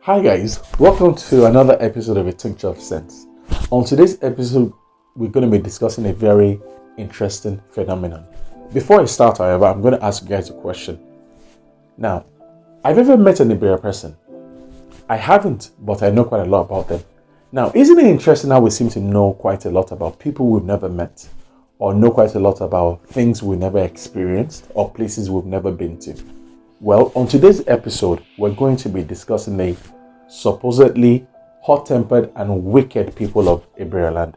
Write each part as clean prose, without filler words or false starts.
Hi guys, welcome to another episode of A Tincture of Sense. On today's episode, we're going to be discussing a very interesting phenomenon. Before I start, however, I'm going to ask you guys a question. Now, have you ever met an Ebira person? I haven't, but I know quite a lot about them. Now, isn't it interesting how we seem to know quite a lot about people we've never met, or know quite a lot about things we've never experienced, or places we've never been to? Well, on today's episode, we're going to be discussing the supposedly hot-tempered and wicked people of Ebira land.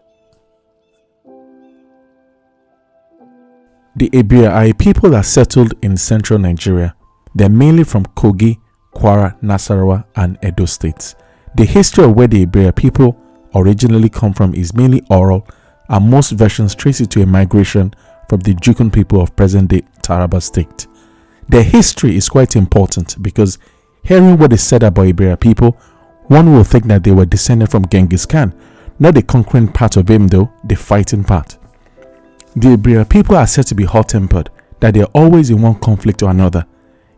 The Ebira are a people that settled in central Nigeria. They're mainly from Kogi, Kwara, Nasarawa, and Edo states. The history of where the Ebira people originally come from is mainly oral, and most versions trace it to a migration from the Jukun people of present-day Taraba state. Their history is quite important because hearing what is said about Ebira people, one will think that they were descended from Genghis Khan, not the conquering part of him though, the fighting part. The Ebira people are said to be hot-tempered, that they are always in one conflict or another.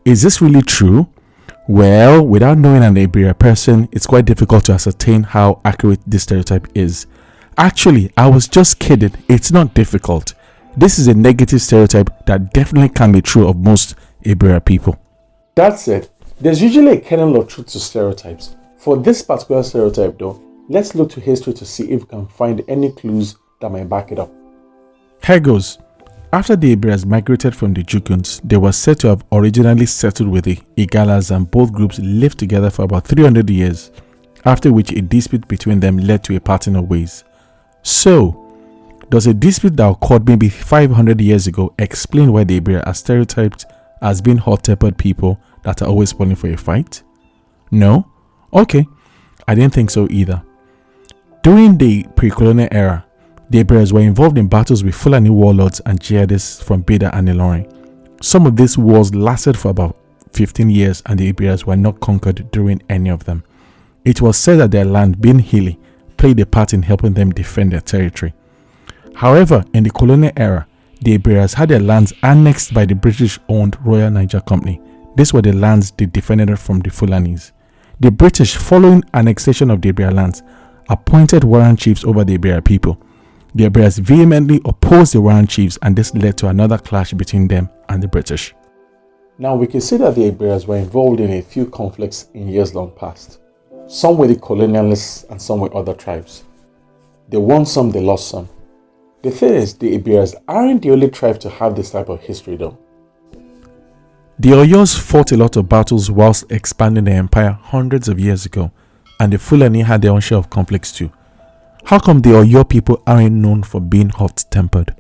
Is this really true? Well, without knowing an Ebira person, it's quite difficult to ascertain how accurate this stereotype is. Actually, I was just kidding, it's not difficult. This is a negative stereotype that definitely can be true of most Ebira people. That said, there's usually a kernel of truth to stereotypes. For this particular stereotype though, let's look to history to see if we can find any clues that might back it up. Here goes. After the Ebiras migrated from the Jukuns, they were said to have originally settled with the Igalas, and both groups lived together for about 300 years, after which a dispute between them led to a parting of ways. So, does a dispute that occurred maybe 500 years ago explain why the Ebira are stereotyped as being hot-tempered people that are always calling for a fight? No? Okay, I didn't think so either. During the pre-colonial era, the Ebiras were involved in battles with Fulani warlords and jihadists from Bida and Ilorin. Some of these wars lasted for about 15 years and the Ebiras were not conquered during any of them. It was said that their land, being hilly, played a part in helping them defend their territory. However, in the colonial era, the Ebiras had their lands annexed by the British-owned Royal Niger Company. These were the lands they defended from the Fulanis. The British, following annexation of the Ebira lands, appointed warrant chiefs over the Ebira people. The Ebiras vehemently opposed the warrant chiefs, and this led to another clash between them and the British. Now we can see that the Ebiras were involved in a few conflicts in years long past. Some with the colonialists and some with other tribes. They won some, they lost some. The thing is, the Ebiras aren't the only tribe to have this type of history though. The Oyos fought a lot of battles whilst expanding their empire hundreds of years ago, and the Fulani had their own share of conflicts too. How come the Oyo people aren't known for being hot-tempered?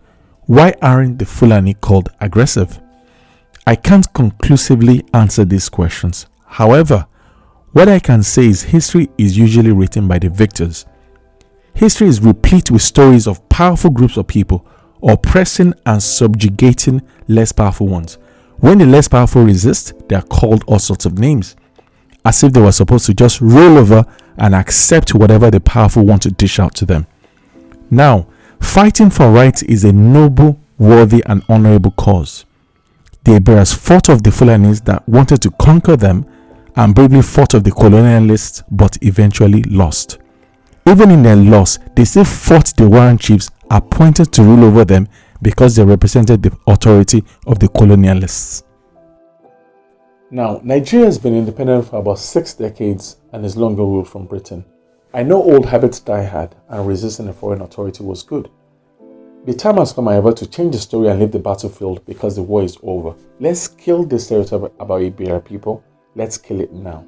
Why aren't the Fulani called aggressive? I can't conclusively answer these questions. However, what I can say is history is usually written by the victors. History is replete with stories of powerful groups of people oppressing and subjugating less powerful ones. When the less powerful resist, they are called all sorts of names, as if they were supposed to just roll over and accept whatever the powerful want to dish out to them. Now, fighting for rights is a noble, worthy, and honorable cause. The Ebiras fought off the Fulanis that wanted to conquer them and bravely fought off the colonialists but eventually lost. Even in their loss, they still fought the warrant chiefs appointed to rule over them because they represented the authority of the colonialists. Now, Nigeria has been independent for about 6 decades and is longer ruled from Britain. I know old habits die hard and resisting a foreign authority was good. The time has come, however, to change the story and leave the battlefield because the war is over. Let's kill the stereotype about Ebira people. Let's kill it now.